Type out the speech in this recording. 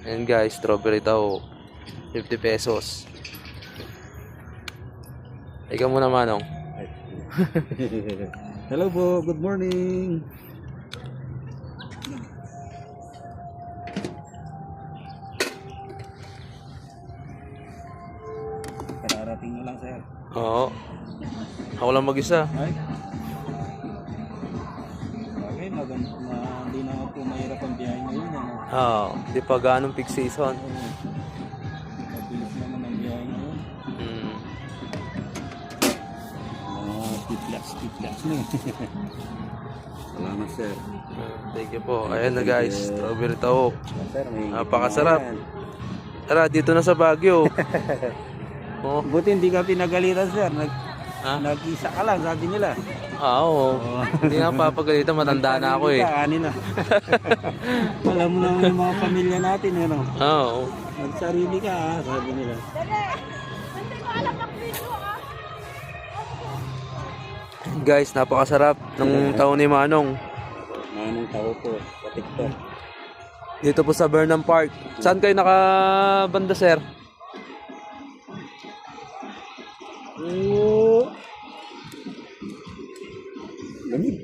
Ayan guys, strawberry daw. 50 pesos. Ikaw muna, Manong. Hello po, good morning. Kararating nyo lang, sir. Oo. Ako lang mag-isa. Ay. Okay, maganda na hindi na po mahirap ang biyahe ngayon. Ano? Oo. Di pa ganong peak season. Mabilis naman ang biyahe ngayon. Mm. Tiplas na. Salamat, sir. Thank you po. Ayan na guys, strawberry tahok. Sir, may Napakasarap. Tara, dito na sa Baguio. Oh. Buti hindi ka pinagalitan, sir. Ha? Nag-isa ka lang, sabi nila. Oo. Hindi nga papagalitan, matanda na ako eh. Ani na. Alam mo naman yung mga pamilya natin, ano? Oo. Nagsarili ka, sabi nila. Guys, napakasarap ng taon ni Manong. Manong tao po, sa TikTok. Dito po sa Burnham Park. Saan kayo nakabanda, sir? Lamig.